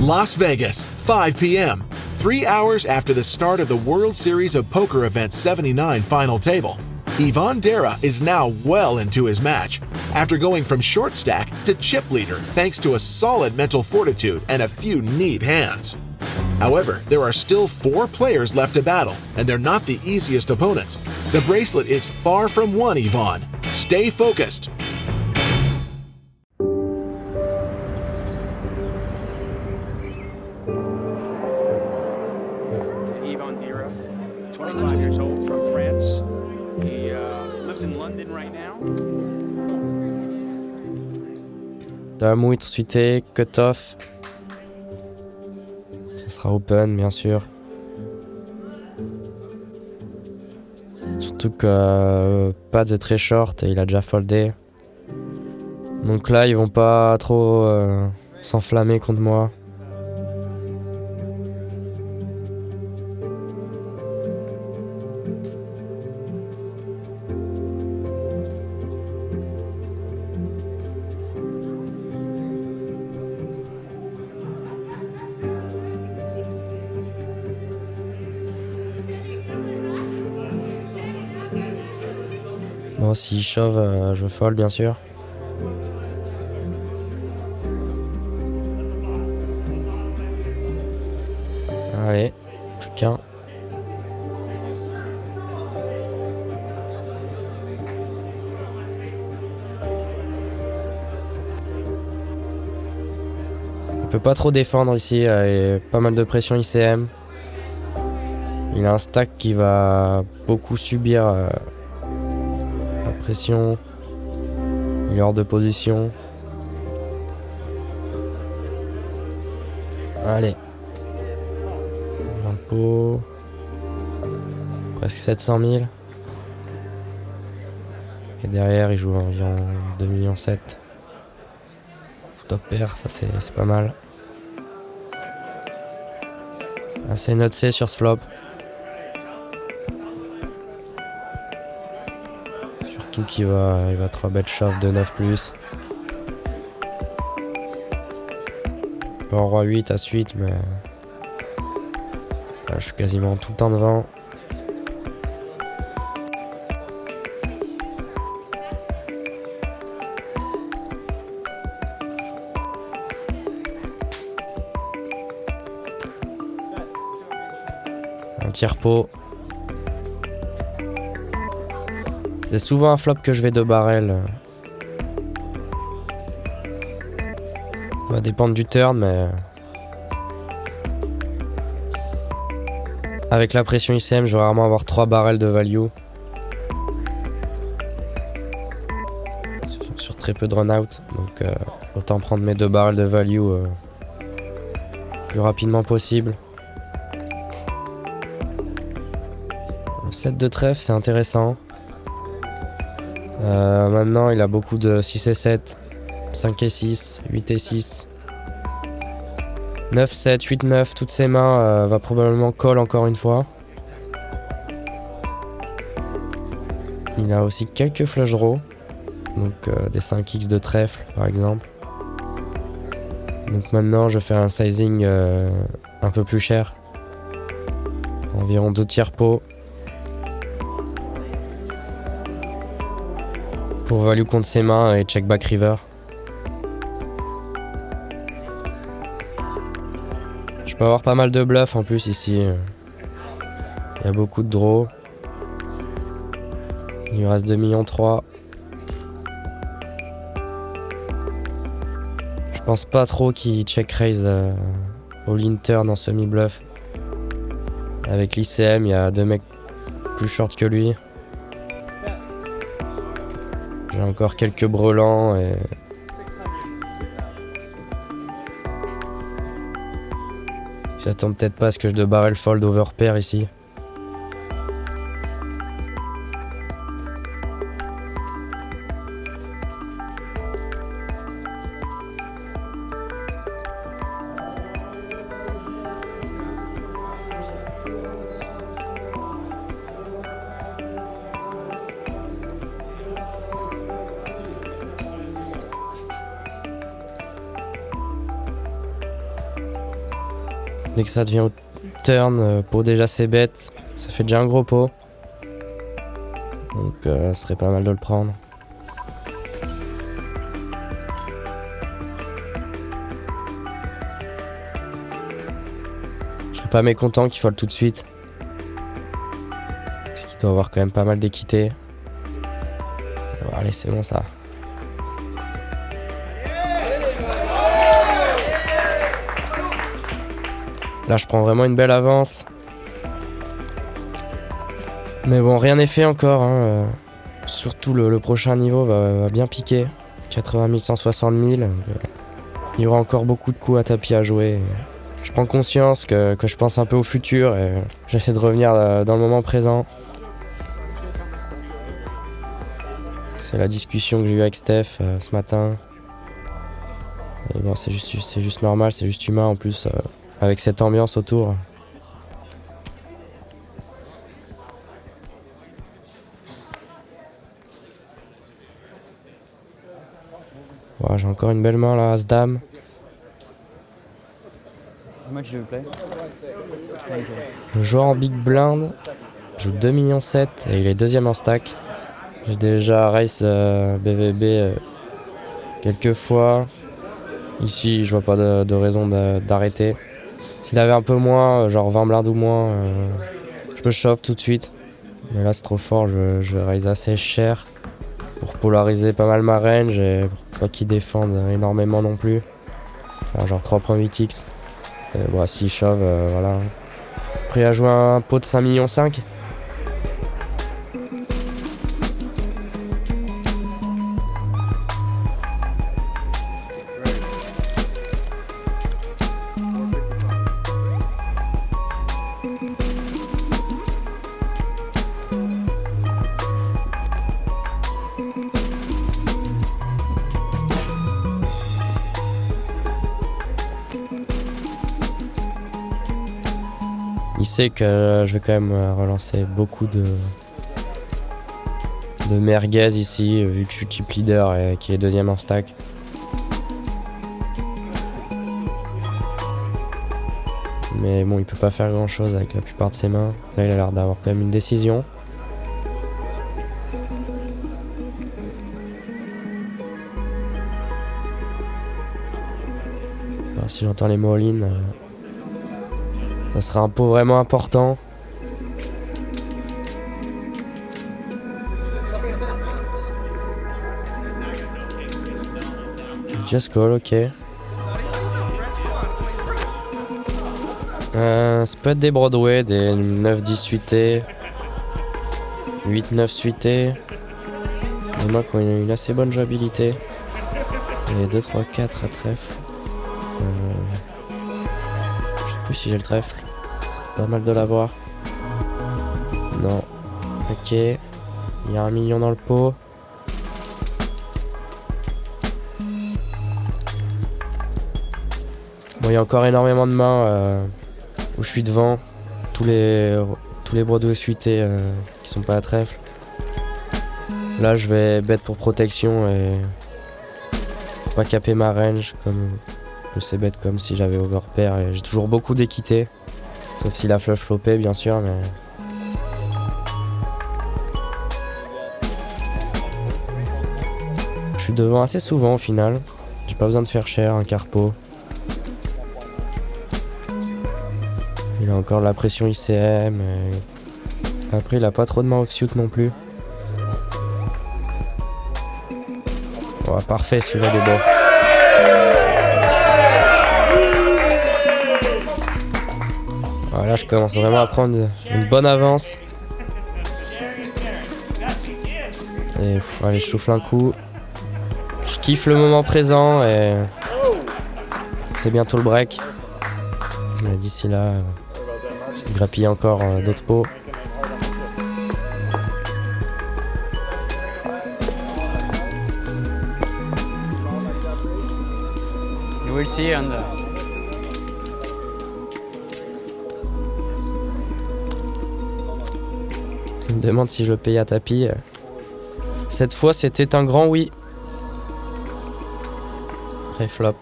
Las Vegas, 5 p.m., 3 hours after the start of the World Series of Poker Event 79 final table. Ivan Dara is now well into his match, after going from short stack to chip leader thanks to a solid mental fortitude and a few neat hands. However, there are still 4 players left to battle, and they're not the easiest opponents. The bracelet is far from won, Ivan. Stay focused. Ivan Dara, 25 years old, from France. He lives in London right now. Dame outre suité, cut-off. Ça sera open, bien sûr. Surtout que Pads est très short et il a déjà foldé. Donc là, ils vont pas trop s'enflammer contre moi. Bon, s'il shove, je fold bien sûr. Allez, plus qu'un. Il peut pas trop défendre ici, et pas mal de pression ICM. Il a un stack qui va beaucoup subir la pression. Il est hors de position. Allez. 20 pots. Presque 700 000. Et derrière, il joue environ 2,7 millions. Top pair, ça c'est pas mal. Assez note C sur ce flop. Surtout qu'il va 3-bet shove de 9+. Pas en roi 8 à suite, mais là, je suis quasiment tout le temps devant. Un tiers pot. C'est souvent un flop que je vais de barrel. Ça va dépendre du turn, mais avec la pression ICM, je vais rarement avoir 3 barrels de value. Sur très peu de run-out. Donc autant prendre mes 2 barrels de value le plus rapidement possible. Le set de trèfle, c'est intéressant. Maintenant, il a beaucoup de 6 et 7, 5 et 6, 8 et 6. 9, 7, 8, 9, toutes ses mains va probablement call encore une fois. Il a aussi quelques flush draws, donc des 5x de trèfle par exemple. Donc maintenant je fais un sizing un peu plus cher, environ 2 tiers pot. Pour value contre ses mains et check back river. Je peux avoir pas mal de bluffs en plus ici. Il y a beaucoup de draws. Il lui reste 2,3 millions. Je pense pas trop qu'il check raise all-in turn en semi-bluff. Avec l'ICM, il y a 2 mecs plus short que lui. J'ai encore quelques brelans et j'attends peut-être pas à ce que je de barrel fold over pair ici. Dès que ça devient au turn, pot déjà assez bête, ça fait déjà un gros pot. Donc ce serait pas mal de le prendre. Je serais pas mécontent qu'il folle tout de suite. Parce qu'il doit avoir quand même pas mal d'équité. Bon, allez, c'est bon ça. Là, je prends vraiment une belle avance. Mais bon, rien n'est fait encore. Hein. Surtout le prochain niveau va bien piquer. 80 000, 160 000. Il y aura encore beaucoup de coups à tapis à jouer. Je prends conscience que je pense un peu au futur et j'essaie de revenir dans le moment présent. C'est la discussion que j'ai eue avec Steph ce matin. Et bon, c'est juste normal, c'est juste humain en plus, avec cette ambiance autour. Voilà, j'ai encore une belle main là, As-Dame. How much do you play? Le joueur en big blind joue 2,7 millions et il est deuxième en stack. J'ai déjà race BVB quelques fois. Ici, je vois pas de raison d'arrêter. S'il avait un peu moins, genre 20 blindes ou moins, je me chauffe tout de suite. Mais là, c'est trop fort, je raise assez cher pour polariser pas mal ma range et pour pas qu'il défende énormément non plus. Enfin, genre 3.8x. Et bon, s'il shove, voilà. Prêt à jouer un pot de 5,5 millions. Il sait que je vais quand même relancer beaucoup de merguez ici, vu que je suis chip leader et qu'il est deuxième en stack. Mais bon, il peut pas faire grand chose avec la plupart de ses mains. Là, il a l'air d'avoir quand même une décision. Alors, si j'entends les mots all-in, ça sera un pot vraiment important. Just call, ok. Ça peut être des Broadway, des 9-10 suités, 8-9 suités. Des mains qui ont une assez bonne jouabilité. Et 2-3-4 à trèfle. Je sais plus si j'ai le trèfle. C'est pas mal de l'avoir. Non. Ok. Il y a 1 million dans le pot. Bon, il y a encore énormément de mains où je suis devant. Tous les Broadway suités qui sont pas à trèfle. Là, je vais bet pour protection et pas caper ma range comme je sais bet comme si j'avais overpair. Et j'ai toujours beaucoup d'équité. Sauf si la flush flopée, bien sûr, mais... Je suis devant assez souvent au final. J'ai pas besoin de faire cher, un carpo. Il a encore de la pression ICM. Et... Après, il a pas trop de main offsuit non plus. Oh, parfait, celui-là il est beau. Voilà, je commence vraiment à prendre une bonne avance. Et allez, je souffle un coup. Je kiffe le moment présent et c'est bientôt le break. Mais d'ici là, j'essaie de grappiller encore d'autres pots. You will see and Il me demande si je le paye à tapis. Cette fois, c'était un grand oui. Pré-flop.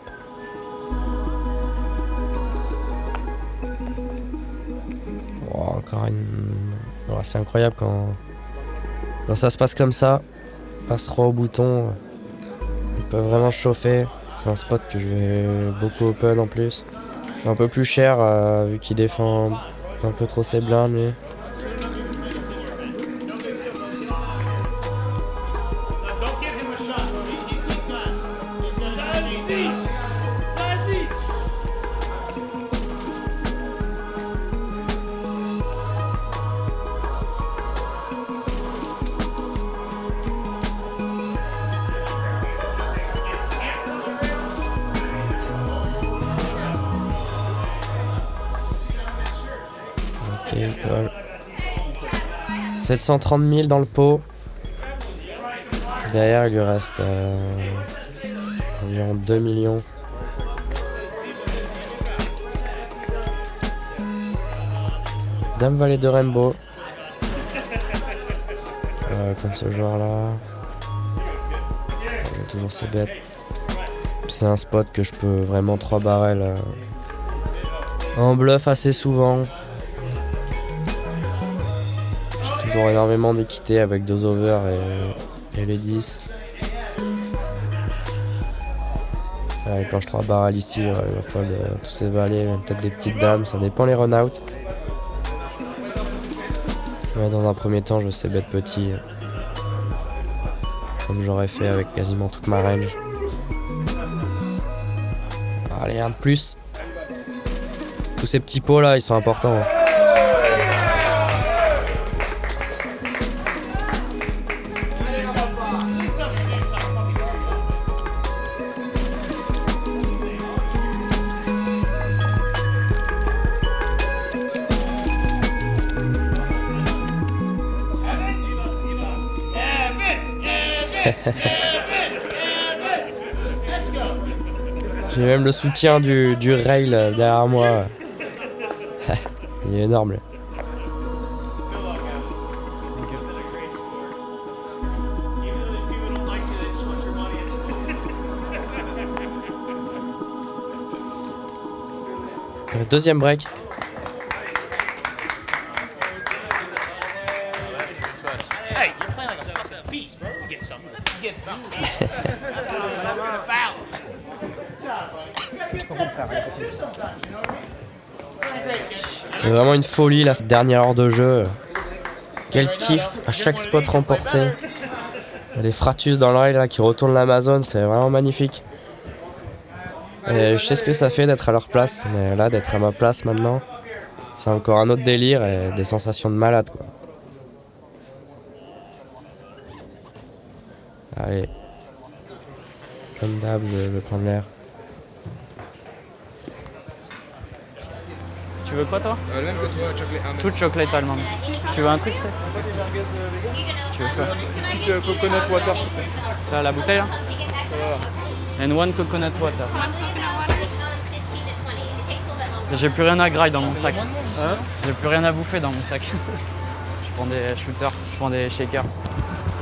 Oh, encore une... Oh, c'est incroyable quand ça se passe comme ça. As-roi au bouton. Il peut vraiment chauffer. C'est un spot que je vais beaucoup open en plus. Je suis un peu plus cher vu qu'il défend un peu trop ses blindes lui. Ok, cool. 730 000 dans le pot. Derrière, il lui reste environ 2 millions. Dame valet de Rainbow. Comme ce joueur-là. J'ai toujours ses bêtes. C'est un spot que je peux vraiment 3 barrels en bluff assez souvent. J'ai toujours énormément d'équité avec 2 over et les 10. Quand je 3 barrels ici, il va falloir tous ces valets, même peut-être des petites dames, ça dépend les run-out. Ouais, dans un premier temps, je sais bet petit, comme j'aurais fait avec quasiment toute ma range. Allez, un de plus. Tous ces petits pots là, ils sont importants. J'ai même le soutien du rail derrière moi. Il est énorme. Là. Deuxième break. Hey, you're playing like a fucking beast, bro. Get something. Get something. C'est vraiment une folie là, cette dernière heure de jeu. Quel kiff à chaque spot remporté. Les Fratus dans le rail là qui retournent l'Amazon, c'est vraiment magnifique. Et je sais ce que ça fait d'être à leur place, mais là d'être à ma place maintenant, c'est encore un autre délire et des sensations de malade quoi. Allez. Comme d'hab, je vais prendre l'air. Tu veux quoi toi? Le même que toi, chocolate almond. Tout chocolate almond. Tu veux un truc, Steph? Tu veux quoi? Coconut water, s'il te plaît. Ça, la bouteille là? And one coconut water. J'ai plus rien à graille dans mon sac. J'ai plus rien à bouffer dans mon sac. Je prends des shooters, je prends des shakers.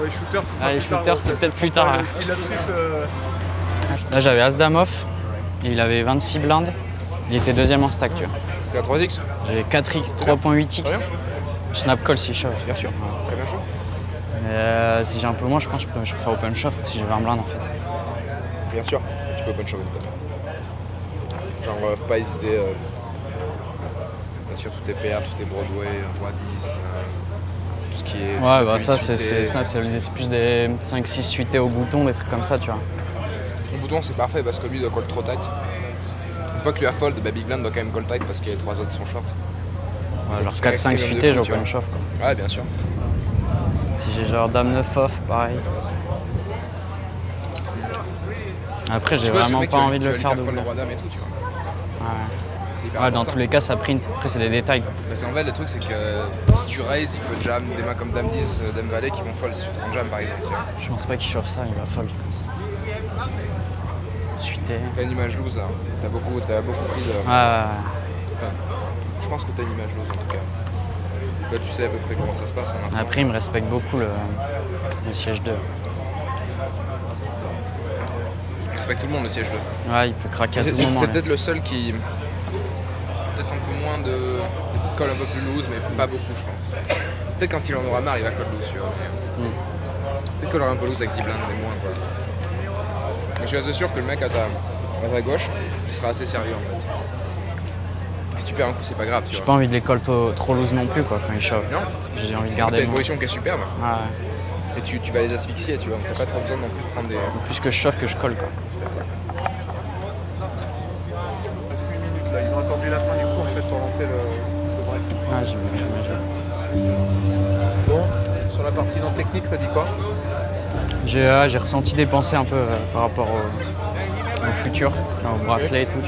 Ouais, shooter, c'est ça. Ah, les shooters, c'est peut-être plus tard. Ouais. Il a plus, Là, j'avais As-Dame off. Et il avait 26 blindes. Il était deuxième en stack, tu vois. Il a 3x. J'avais 4x, 3.8x. Snap call si chaud. Bien sûr, très bien chaud. Mais si j'ai un peu moins, je pense que je ferai open shove si j'ai 20 blindes en fait. Bien sûr, tu peux open shove. Genre, faut pas hésiter. Bien sûr, tout est PA, tout est Broadway, roi 10, tout ce qui est. Ouais, bah ça, fluidité. c'est Snap, c'est plus des 5-6 suités au bouton, des trucs comme ça, tu vois. Mon bouton, c'est parfait parce que lui, il doit call trop tight. Une fois que lui a fold, bah, Big Blind doit quand même call tight parce que les 3 autres sont short. Ouais, genre Ça fait 4-5 extrême suités, de j'ai fou, tu open vois. shove quoi. Ouais, bien sûr. Si j'ai genre Dame 9 off, pareil. Après, j'ai Tu vois, ce vraiment mec, pas tu vas envie de lui le faire fold double. le roi dame et tout, tu vois. Ouais. C'est hyper Ouais, dans important. tous les cas, ça print. Après, c'est des détails. Parce qu'en fait, le truc, c'est que si tu raises, il peut jam des mains comme Dame 10, Dame Valet qui vont fold sur ton jam par exemple. Tu vois. Je pense pas qu'il chauffe ça, il va fold, je pense. Suité. T'as une image loose là. T'as beaucoup pris de. Ouais. Je pense que t'as une image loose en tout cas. Là, tu sais à peu près comment ça se passe. Hein, Après, il me respecte beaucoup le siège 2. Je respecte tout le monde le siège 2. Ouais, il peut craquer à tout C'est moment. là. peut-être le seul qui. Peut-être un peu moins de colle un peu plus loose, mais pas beaucoup, je pense. Peut-être quand il en aura marre, il va coller loose, tu vois. Peut-être qu'il aura un peu loose avec 10 blindes, mais moins, quoi. Mais je suis assez sûr que le mec à ta gauche, il sera assez sérieux, en fait. Si tu perds un coup, c'est pas grave, tu J'ai vois. pas envie de les coller trop loose non plus, quoi, quand ils chauffent. Non. J'ai envie de T'as garder. une position qui est superbe, Ouais. et tu vas les asphyxier, tu vois. T'as pas trop besoin non plus de prendre des... Plus que je chauffe que je colle, quoi. Là, ils ont attendu la fin du cours en fait pour lancer le break. Ouais, j'imagine. Bon, sur la partie non technique, ça dit quoi? J'ai ressenti des pensées un peu par rapport au futur, au bracelet et tout.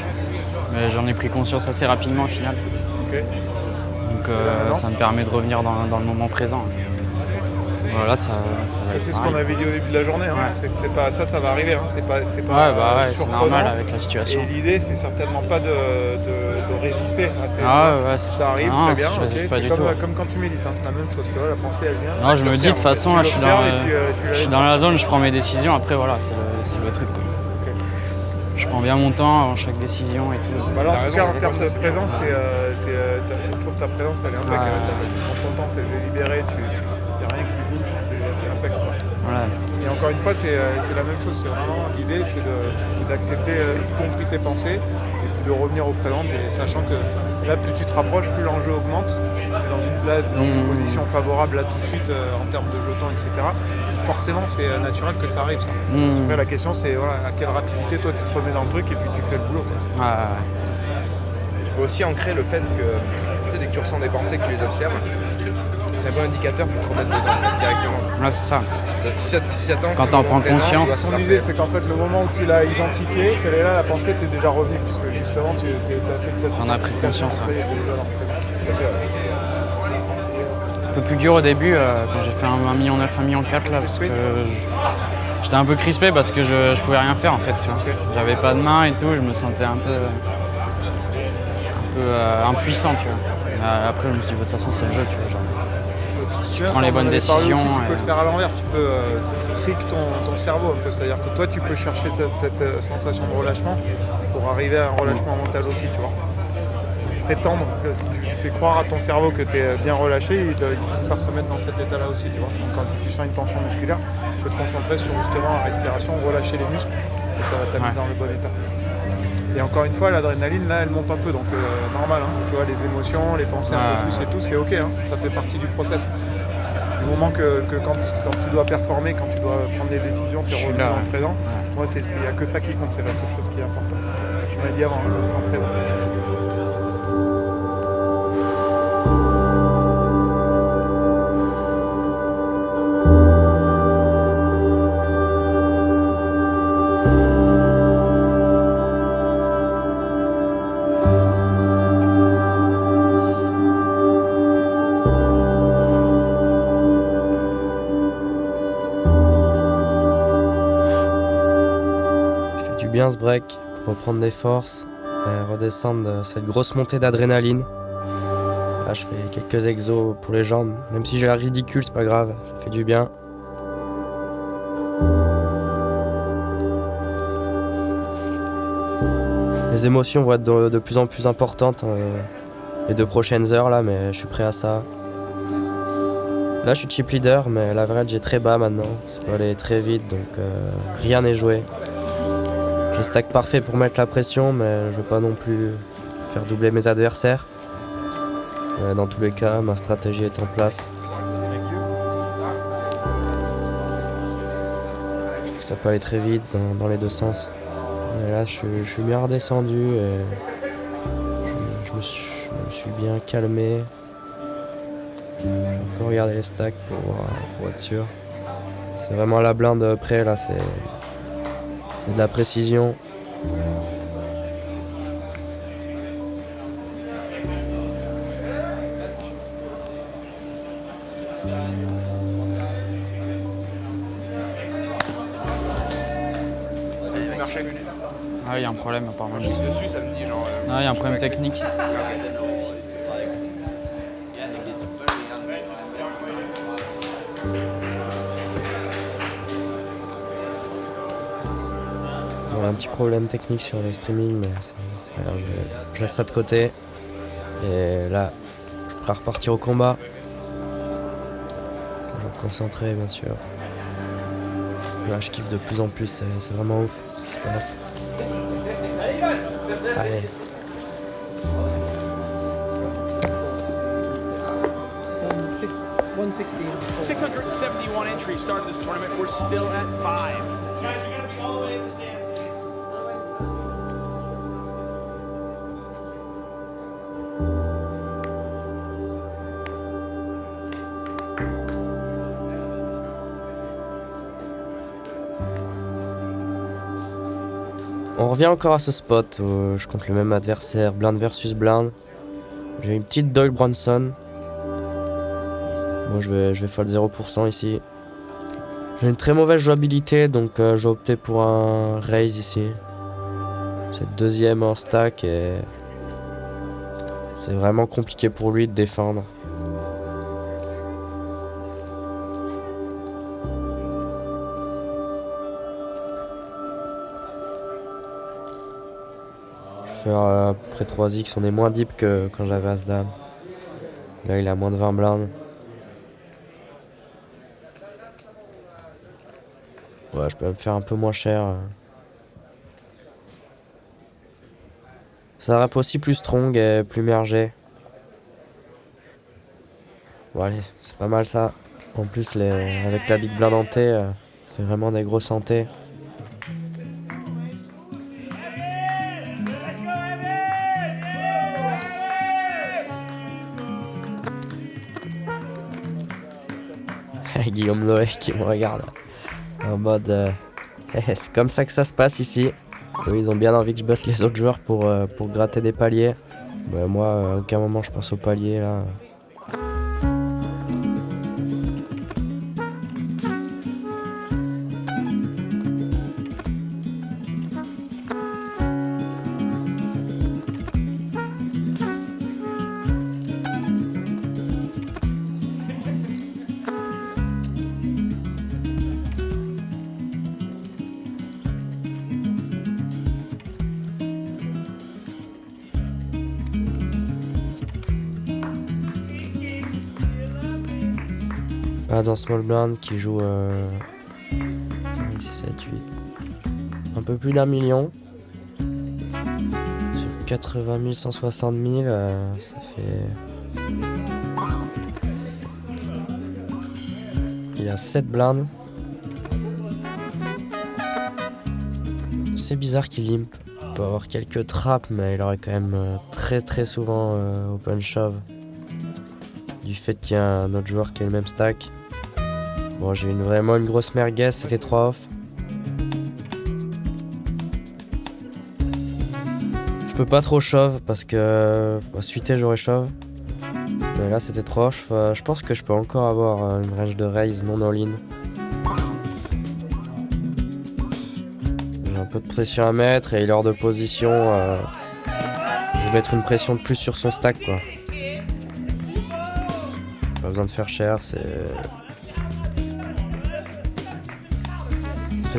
Mais j'en ai pris conscience assez rapidement au final. Ok. Donc ça me permet de revenir dans le moment présent. Voilà, ça va Ça, être c'est ce pareil. qu'on avait dit au début de la journée. Hein. Ouais. C'est que c'est pas, ça va arriver. Hein. C'est pas Ouais, bah ouais, c'est surprenant. normal avec la situation. Et l'idée, c'est certainement pas de résister à ces Ouais, c'est- ça arrive non, très bien. je ok. résiste pas C'est du comme, tout. comme quand tu médites, hein. La même chose, tu vois, la pensée elle vient. Non, je me dis de toute façon, là, je suis dans, l'observes et puis, tu la je suis laisses dans la partir. zone, je prends mes décisions. Après, voilà, c'est le truc, quoi. Ok. Je prends bien mon temps avant chaque décision et tout. Bah là, en T'as tout raison, cas, en mais termes ça, de c'est bien. présence, je trouve ta présence elle est impeccable. Tu prends ton temps, t'es libéré, il n'y a rien qui bouge, c'est impeccable. Voilà. Et encore une fois, c'est la même chose. C'est vraiment l'idée, c'est d'accepter, y compris tes pensées, et puis de revenir au présent, et sachant que là, plus tu te rapproches, plus l'enjeu augmente. Tu es dans une position favorable là tout de suite en termes de jetons, etc. Forcément, c'est naturel que ça arrive, ça. Après, la question, c'est voilà, à quelle rapidité toi tu te remets dans le truc et puis tu fais le boulot, quoi. Tu peux aussi ancrer le fait que, tu sais, dès que tu ressens des pensées, que tu les observes, c'est un bon indicateur pour te remettre dedans directement. Ouais, c'est ça. Si t'attends Quand que t'en le prends moment présent, conscience. tu vois, Son ça idée, fait- c'est qu'en fait, le moment où tu l'as identifié, qu'elle est là, la pensée, t'es déjà revenu, puisque justement, tu as fait cette... T'en as pris conscience, Ça y est, t'es déjà dans ce truc. Un peu plus dur au début quand j'ai fait 1,9 million, 1,4 million là, parce que j'étais un peu crispé parce que je pouvais rien faire en fait. Tu vois. Ok. J'avais pas de main et tout, je me sentais un peu impuissant. Tu vois. Mais après, je me suis dit, de toute façon, c'est le jeu. Tu vois, genre. Prends les bonnes décisions, tu peux et- le faire à l'envers, tu peux trick ton cerveau un peu. C'est-à-dire que toi, tu peux chercher cette sensation de relâchement pour arriver à un relâchement mental aussi, tu vois. Prétendre que si tu fais croire à ton cerveau que tu es bien relâché, il finit par se mettre dans cet état-là aussi, tu vois. Donc quand si tu sens une tension musculaire, tu peux te concentrer sur justement la respiration, relâcher les muscles, et ça va t'amener dans le bon état. Et encore une fois, l'adrénaline, là, elle monte un peu, donc normal, hein. Tu vois, les émotions, les pensées un peu plus et tout, c'est ok, hein. Ça fait partie du process. Du moment que quand tu dois performer, quand tu dois prendre des décisions, tu es Je suis revenu là, dans le ouais. présent. Moi, il n'y a que ça qui compte, c'est la seule chose qui est importante. Tu m'as dit avant, l'instant présent. Je fais du bien ce break pour reprendre des forces et redescendre de cette grosse montée d'adrénaline. Là, je fais quelques exos pour les jambes, même si j'ai l'air ridicule, c'est pas grave, ça fait du bien. Les émotions vont être de plus en plus importantes les 2 prochaines heures là, mais je suis prêt à ça. Là, je suis chip leader, mais l'average est très bas maintenant. Ça peut aller très vite, donc rien n'est joué. J'ai stack parfait pour mettre la pression, mais je veux pas non plus faire doubler mes adversaires. Dans tous les cas, ma stratégie est en place. Je trouve que ça peut aller très vite dans les 2 sens. Et là, je suis bien redescendu et je me suis bien calmé. Encore regarder les stacks pour être sûr. C'est vraiment la blinde près là, c'est de la précision. Il marchait. Ah, il y a un problème apparemment. Je suis dessus, ça me dit genre. Ah, il y a un problème technique. On a un petit problème technique sur le streaming, mais c'est pas grave, je laisse ça de côté. Et là, prêt à repartir au combat. Toujours concentré, bien sûr. Là, je kiffe de plus en plus, c'est vraiment ouf ce qui se passe. Allez. $671 entries started this tournament. We're still at 5. On revient encore à ce spot où je compte le même adversaire, blind versus blind. J'ai une petite Doyle Bronson. Bon, je vais fold 0% ici. J'ai une très mauvaise jouabilité, donc je vais opter pour un raise ici. C'est le deuxième en stack et c'est vraiment compliqué pour lui de défendre. Je vais faire à peu près 3x, on est moins deep que quand j'avais As-Dame. Là il a moins de 20 blindes. Ouais, je peux me faire un peu moins cher. Ça rap aussi plus strong et plus mergé. Bon allez, c'est pas mal ça. En plus avec la big blind hantée, ça fait vraiment des grosses hantées. Guillaume Noé qui me regarde en mode c'est comme ça que ça se passe ici. Eux, ils ont bien envie que je bosse les autres joueurs pour gratter des paliers. Bah, moi à aucun moment je pense aux paliers là. Dans Small Blind qui joue 5, 6, 7, 8. Un peu plus d'1 million. Sur 80 000, 160 000, ça fait. Il a 7 blindes. C'est bizarre qu'il limp. Il peut avoir quelques trappes, mais il aurait quand même très souvent open shove. Du fait qu'il y a un autre joueur qui a le même stack. Bon, j'ai vraiment une grosse merguez, c'était 3 off. Je peux pas trop shove parce que suité j'aurais shove. Mais là c'était 3 off. Je pense que je peux encore avoir une range de raise non all-in. J'ai un peu de pression à mettre et il est hors de position. Je vais mettre une pression de plus sur son stack quoi. Pas besoin de faire cher, c'est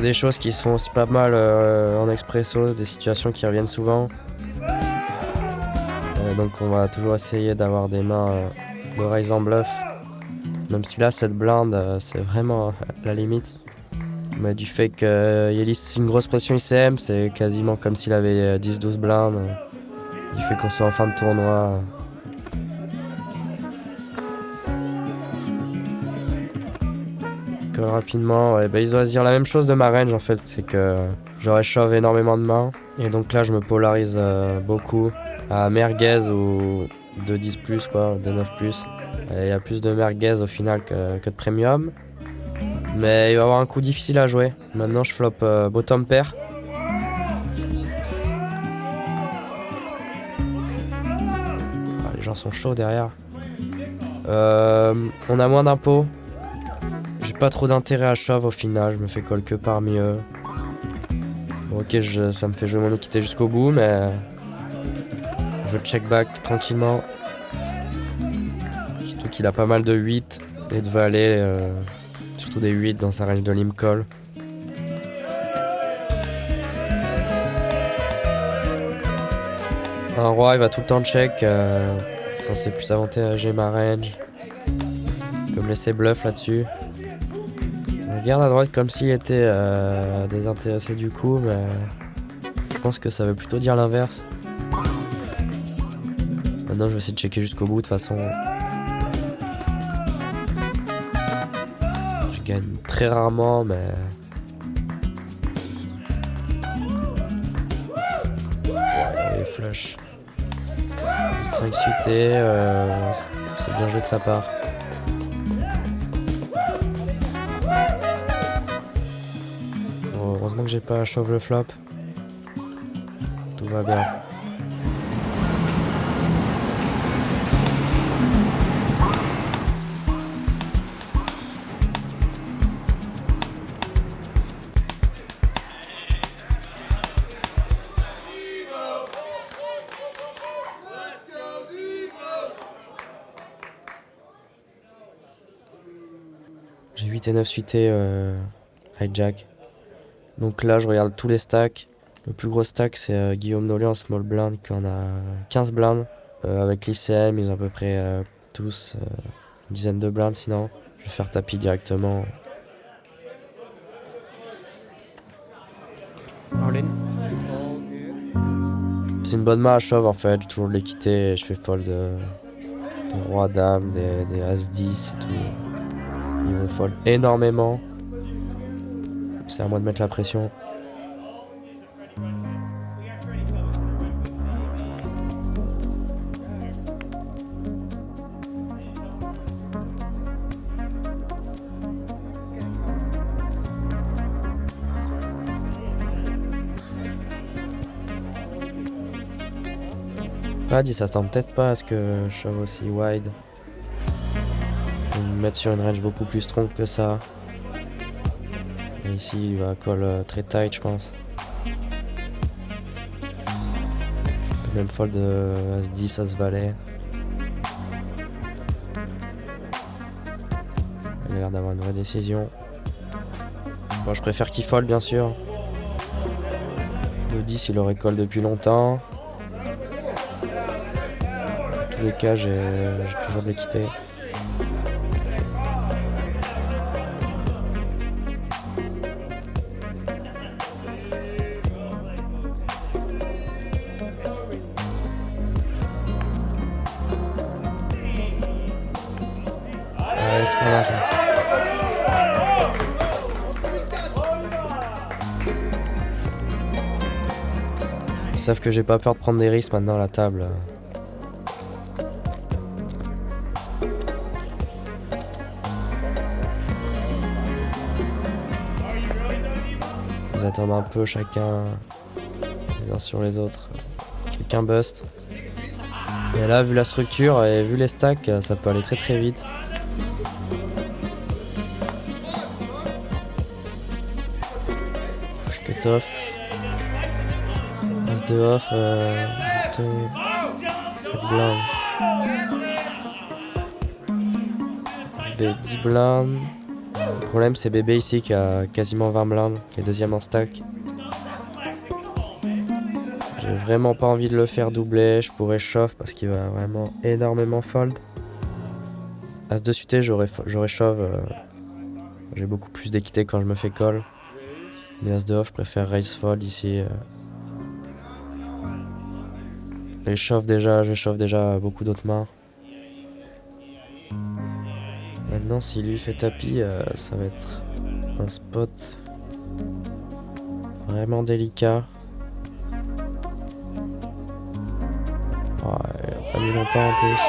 des choses qui se font aussi pas mal en expresso, des situations qui reviennent souvent. Donc on va toujours essayer d'avoir des mains de raise en bluff. Même si là cette blinde c'est vraiment la limite. Mais du fait que Yelis une grosse pression ICM, c'est quasiment comme s'il avait 10-12 blindes. Du fait qu'on soit en fin de tournoi. Rapidement, ouais, ils doivent dire la même chose de ma range en fait, c'est que j'aurais shove énormément de mains et donc là je me polarise beaucoup à merguez ou de 10 plus quoi, de 9 plus. Il y a plus de merguez au final que de premium, mais il va y avoir un coup difficile à jouer. Maintenant je flop bottom pair. Les gens sont chauds derrière. On a moins d'impôts. J'ai pas trop d'intérêt à shove au final, je me fais call que par mieux. Bon, ok, ça me fait jouer mon équité jusqu'au bout, mais je check back tranquillement. Surtout qu'il a pas mal de 8 et de valet, surtout des 8 dans sa range de limp call. Un roi, il va tout le temps check. Quand c'est plus avantagé ma range. Je peux me laisser bluff là-dessus. On regarde à droite comme s'il était désintéressé du coup, mais je pense que ça veut plutôt dire l'inverse. Maintenant je vais essayer de checker jusqu'au bout de toute façon. Je gagne très rarement mais... Ouais, les flush. 5 suités, c'est bien joué de sa part. Bon, heureusement que j'ai pas shove le flop. Tout va bien. J'ai 8 et 9 suités hijack. Donc là je regarde tous les stacks. Le plus gros stack c'est Guillaume Nollet en small blind qui en a 15 blindes. Avec l'ICM ils ont à peu près tous une dizaine de blindes sinon. Je vais faire tapis directement. All in. C'est une bonne main à shove en fait, j'ai toujours de l'équité et je fais fold de roi dame, des as 10 et tout. Ils vont fold énormément. C'est à moi de mettre la pression. Pad, il s'attend peut-être pas à ce que je shove aussi wide. Je vais me mettre sur une range beaucoup plus strong que ça. Et ici, il va call très tight, je pense. Je peux même fold As-10, As-Valet. Il a l'air d'avoir une vraie décision. Bon, je préfère qu'il fold, bien sûr. Le 10, il aurait call depuis longtemps. Dans tous les cas, j'ai toujours de l'équité. Ouais, c'est pas mal ça. Ils savent que j'ai pas peur de prendre des risques maintenant à la table. Ils attendent un peu chacun les uns sur les autres. Quelqu'un bust. Et là, vu la structure et vu les stacks, ça peut aller très très vite. Je cut off. As de off. Bouton. 7 blindes. SB 10 blindes. Le problème c'est bébé ici qui a quasiment 20 blindes, qui est deuxième en stack. J'ai vraiment pas envie de le faire doubler, je pourrais shove parce qu'il va vraiment énormément fold. As de suité j'aurais shove, j'ai beaucoup plus d'équité quand je me fais call. Mais As de off je préfère raise fold ici. Et je shove déjà beaucoup d'autres mains. Maintenant, si lui fait tapis, ça va être un spot vraiment délicat. Ouais, il a pas mis longtemps en plus.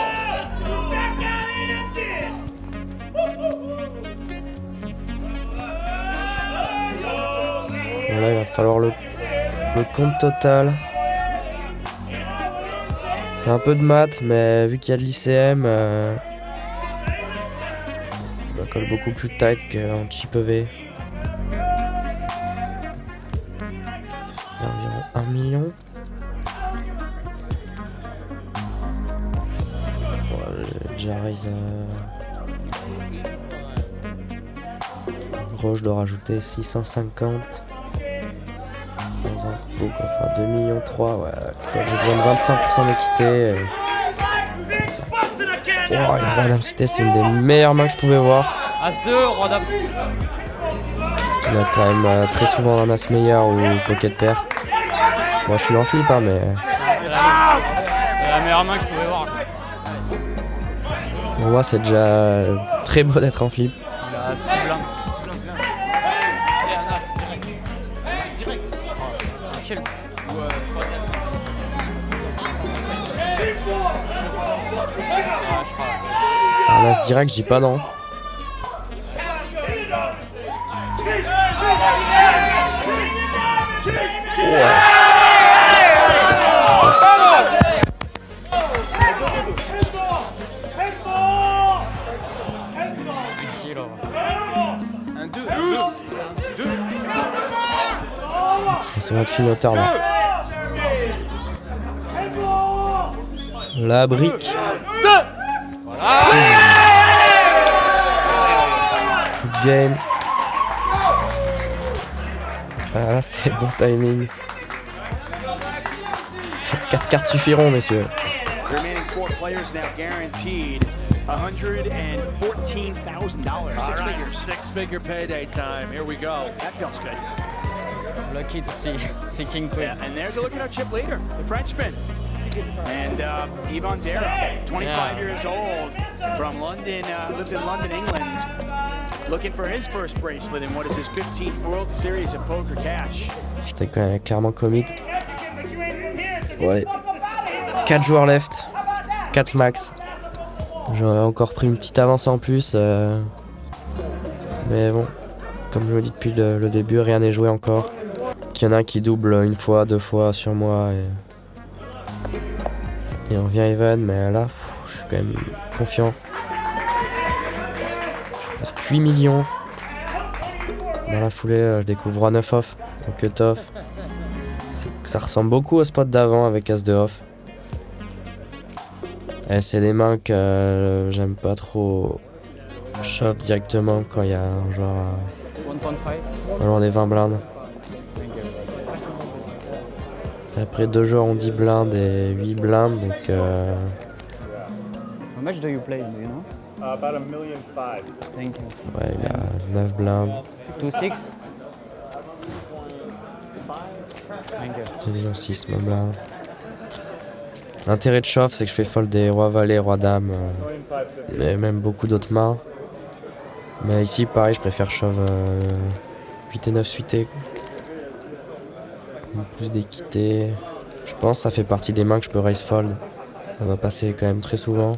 Voilà, il va falloir le compte total. J'ai un peu de maths, mais vu qu'il y a de l'ICM, colle beaucoup plus tight qu'en chip EV. Il y a environ 1 million. Bon, j'ai déjà raise. En gros, je dois rajouter 650. Dans un pot qu'on fera 2,3 millions. Ouais, j'ai besoin de 25% d'équité. Ça Oh, la Roi Dame Cité, c'est une des meilleures mains que je pouvais voir. As-2, roi dame. Parce qu'il a quand même très souvent un as meilleur ou pocket pair. Moi, je suis en flip, hein, mais C'est la meilleure main que je pouvais voir. pour moi, c'est déjà très beau d'être en flip. Il a 6 blindes. Tranquille. Un as direct, je dis pas non. Ça va être fini auteur là. La brique. Game. Ah là c'est bon timing. 4 cartes suffiront messieurs. The remaining 4 players now guaranteed $114,000. Six figures. Six-figure payday time. Here we go. That feels good. Lucky to see King Queen. Yeah, and there's a look at our chip leader, the Frenchman. And Yvonne Dara, 25 years old, from London, lives in London, England, looking for his first bracelet in what is his 15th World Series of Poker Cash. J'étais quand même clairement commit. Ouais. 4 joueurs left. 4 max. J'aurais encore pris une petite avance en plus. Mais bon, comme je me dis depuis le début, rien n'est joué encore. Qu'il y en a un qui double une fois, 2 fois sur moi. Et on vient even, mais là, je suis quand même confiant. Parce que 8 millions. Dans la foulée, je découvre un 9 off, au cut off. Ça ressemble beaucoup au spot d'avant avec As de off. Et c'est des mains que j'aime pas trop shove directement quand il y a un genre 1.5. allant des 20 blindes. Après 2 joueurs ont 10 blindes et 8 blindes donc How much do you play, do you know? About $1.5 million. Thank you. ouais il a 9 blindes. 2-6? Thank you. 2 millions 6 ma blinde. L'intérêt de shove c'est que je fais fold des rois valet, roi dame et même beaucoup d'autres mains. Mais ici pareil je préfère shove 8 et 9 suités. Plus d'équité. Je pense que ça fait partie des mains que je peux raise fold. Ça va passer quand même très souvent.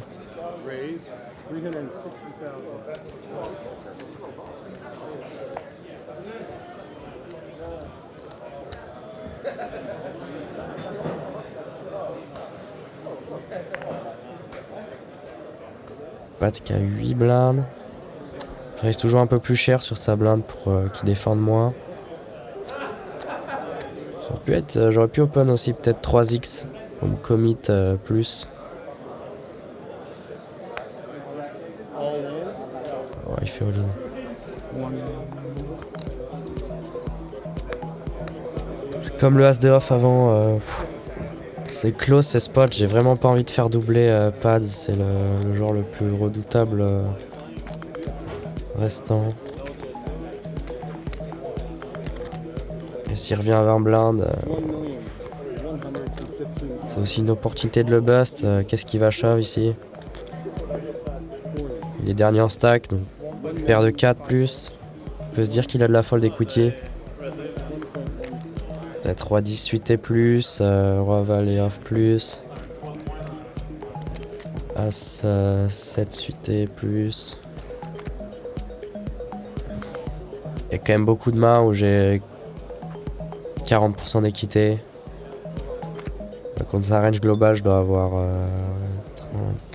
Raise 360,000. Pat qui a 8 blindes. Je raise toujours un peu plus cher sur sa blinde pour qu'il défende moins. J'aurais pu open aussi peut-être 3x pour me commit plus. Ouais, il fait all-in. C'est comme le as de off avant. C'est close ces spots, j'ai vraiment pas envie de faire doubler pads, c'est le genre le plus redoutable restant. Et s'il revient à 20 blindes, c'est aussi une opportunité de le bust. Qu'est-ce qu'il va shove ici? Il est dernier en stack, donc paire de 4 plus. On peut se dire qu'il a de la fold equity. Peut-être roi 10 suité plus, roi valet off plus. As 7 suité plus. Il y a quand même beaucoup de mains où j'ai 40% d'équité. Contre sa range globale, je dois avoir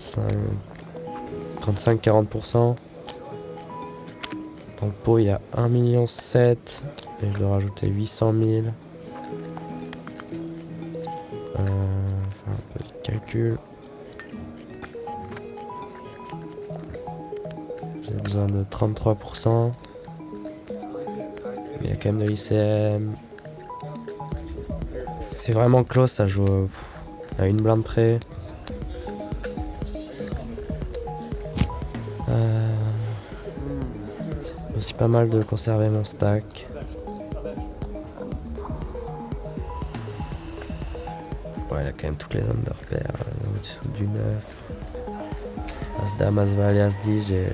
35-40%. Dans le pot, il y a 1,7 million et je dois rajouter 800 000. Un peu de calcul. J'ai besoin de 33%. Mais il y a quand même de l'ICM. C'est vraiment close, ça joue à une blinde près. J'essaie pas mal de conserver mon stack. Ouais, il y a quand même toutes les underpairs au-dessous du 9. As-Dame, As-Valet, As-10, j'ai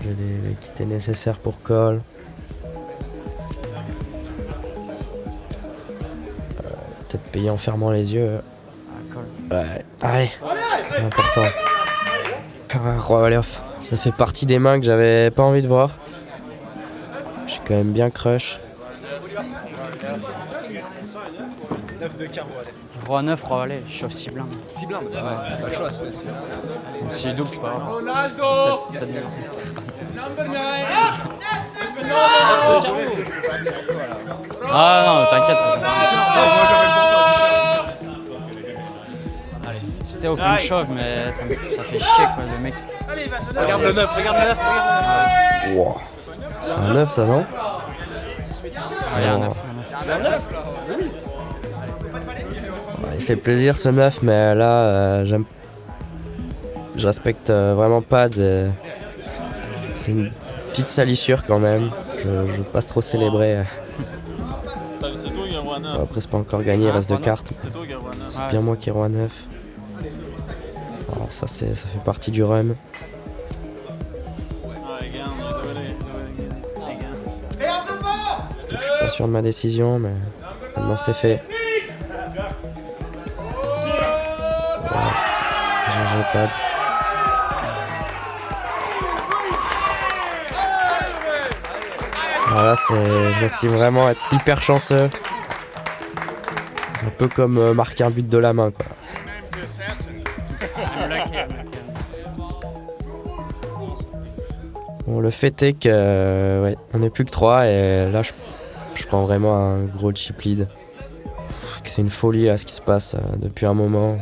les quittés nécessaires pour call. Peut-être payer en fermant les yeux. Ouais, allez, important. Roi Valet off. Ça fait partie des mains que j'avais pas envie de voir. Je suis quand même bien crush. 9 de carreau, allez. Roi 9, Roi Valet, je chauffe 6 blindes. 6 blindes. Ouais, pas le choix, c'était sûr. Donc si double, c'est pas grave. 7 blindes. Ah non, t'inquiète. Allez, c'était aucune shove, mais ça fait chier quoi, le mec. Regarde le 9, regarde le 9, regarde. Wow. C'est un 9 ça, non? Allez, un 9. Il fait plaisir ce 9, mais là, je respecte vraiment pas. C'est une petite salissure quand même. Je veux pas trop célébrer. Bon, après, c'est pas encore gagné, il reste 2 cartes. C'est bien moi qui ai roi 9. Alors, ça fait partie du run. Je suis pas sûr de ma décision, mais maintenant c'est fait. GG pads. Voilà, j'estime vraiment être hyper chanceux. Un peu comme marquer un but de la main, quoi. Bon, le fait est que ouais, on n'est plus que 3 et là je prends vraiment un gros chip lead. C'est une folie là ce qui se passe depuis un moment.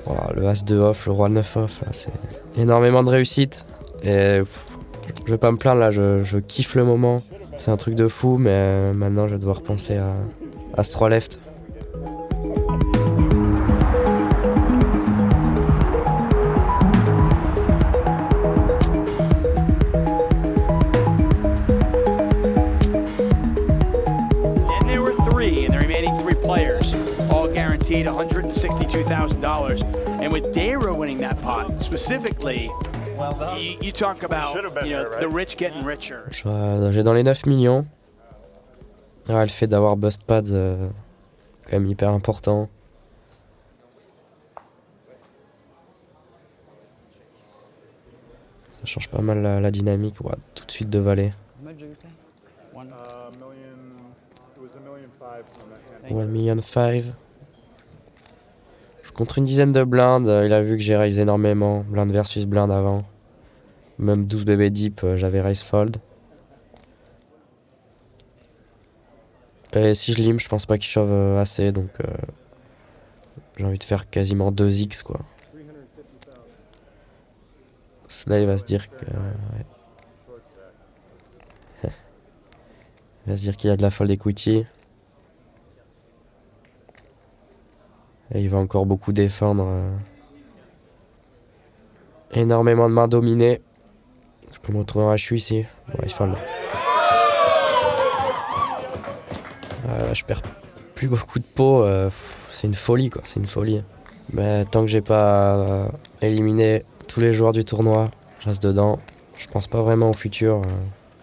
Voilà, le As-2 off, le Roi 9 off, là, c'est énormément de réussite. Et je vais pas me plaindre là, je kiffe le moment. C'est un truc de fou, mais maintenant je vais devoir penser à As-3 left. $162,000, and with Dara winning that pot specifically, you talk about the rich getting richer. J'ai dans les 9 millions. Ah, le fait d'avoir bust pads, quand même hyper important. Ça change pas mal la dynamique. Ouais, tout de suite de valet. 1,5 million. Contre une dizaine de blindes, il a vu que j'ai raise énormément. Blind versus blind avant. Même 12 bébés deep, j'avais raise fold. Et si je lim, je pense pas qu'il shove assez, donc j'ai envie de faire quasiment 2x quoi. Là il va se dire que... ouais. Il va se dire qu'il y a de la fold equity. Et il va encore beaucoup défendre. Énormément de mains dominées. Je peux me retrouver en HU ici. Ouais, il fold. Je perds plus beaucoup de pots. C'est une folie quoi, c'est une folie. Mais tant que j'ai pas éliminé tous les joueurs du tournoi, je reste dedans. Je pense pas vraiment au futur.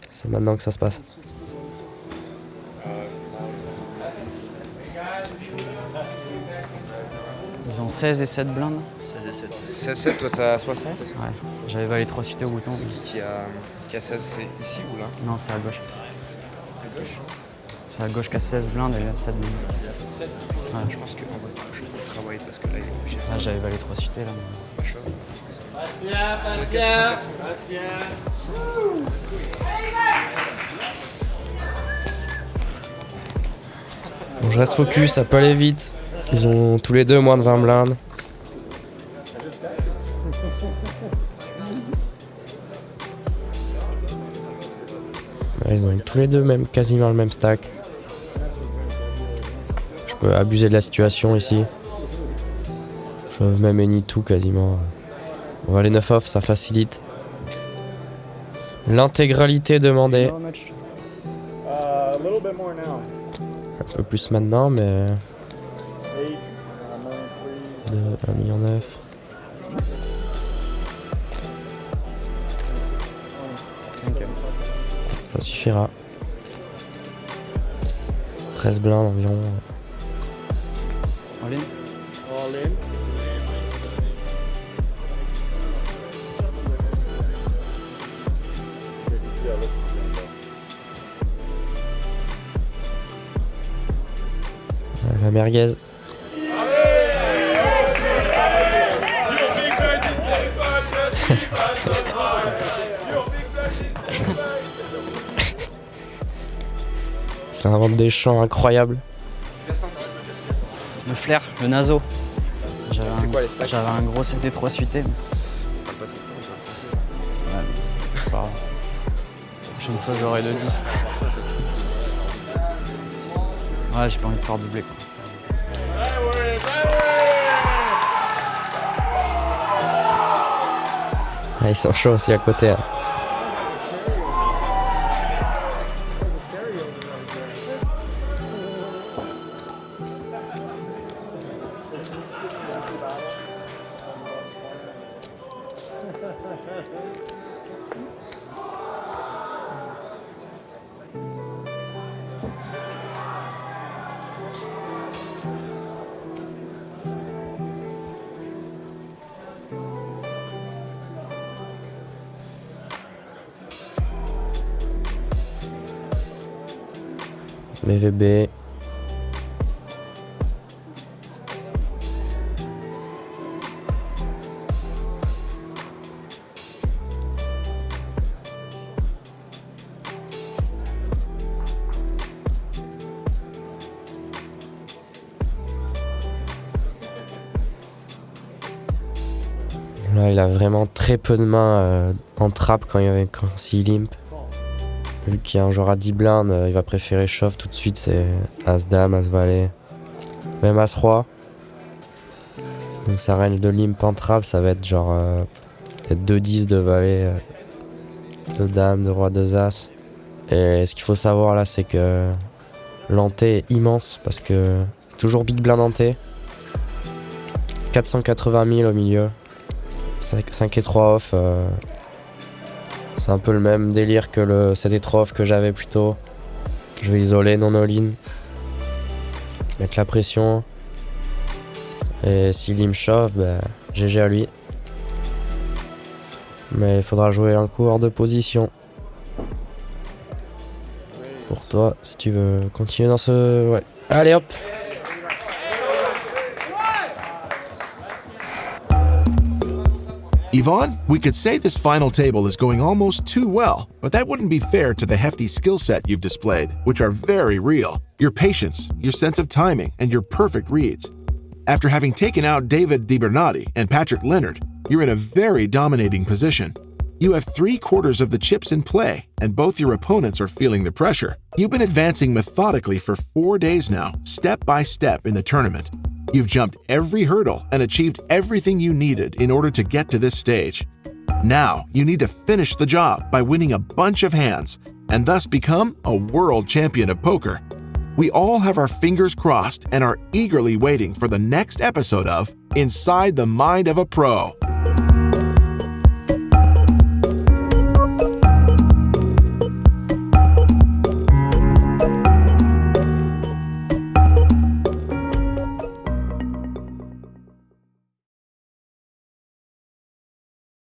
C'est maintenant que ça se passe. Ils ont 16 et 7 blindes. 16 et 7. 16-7, toi t'as 60? Ouais, j'avais valet 3 suité au bouton. C'est qui a 16? C'est ici ou là? Non, c'est à gauche. C'est à gauche qui a 16 blindes et il y a 7 blindes. 7 ouais. Je pense qu'en bas je peux travailler parce que là il est obligé. Ah, j'avais valet 3 suité là. Pas chaud. Patient. Bon, je reste focus, ça peut aller vite. Ils ont tous les deux moins de 20 blindes. Ouais, ils ont tous les deux même, quasiment le même stack. Je peux abuser de la situation ici. Je même any tout quasiment. On va les 9 off, ça facilite. L'intégralité demandée. A little bit more now. Un peu plus maintenant, mais... 8, 1,9 million. Ça suffira. 13 blindes environ. All in. all in. La merguez. Ça invente des chants incroyables. Le flair, le naso. C'est quoi les stacks? J'avais un gros CT3 suité. C'est pas grave. La prochaine fois j'aurai de 10. Ouais, j'ai pas envie de faire doubler quoi. Ah, ils sont chauds aussi à côté. Hein. BVB. Là, il a vraiment très peu de mains en trappe s'il limp. Vu qu'il y a un joueur à 10 blindes, il va préférer shove tout de suite, c'est As-Dame, As-Valet, même As-Roi. Donc sa range de limp en trappe, ça va être genre peut-être 2-10 de Valet, de Dame, de Roi, de As. Et ce qu'il faut savoir là, c'est que l'anté est immense parce que c'est toujours big blind anté. 480 000 au milieu, 5 et 3 off. C'est un peu le même délire que le CD3 off que j'avais plus tôt. Je vais isoler, non all-in. Mettre la pression. Et s'il me chauffe, GG à lui. Mais il faudra jouer un coup hors de position. Pour toi, si tu veux continuer dans ce... Ouais. Allez hop! Yvonne, we could say this final table is going almost too well, but that wouldn't be fair to the hefty skill set you've displayed, which are very real. Your patience, your sense of timing, and your perfect reads. After having taken out David DiBernardi and Patrick Leonard, you're in a very dominating position. You have 3/4 of the chips in play, and both your opponents are feeling the pressure. You've been advancing methodically for 4 days now, step by step in the tournament. You've jumped every hurdle and achieved everything you needed in order to get to this stage. Now, you need to finish the job by winning a bunch of hands and thus become a world champion of poker. We all have our fingers crossed and are eagerly waiting for the next episode of Inside the Mind of a Pro.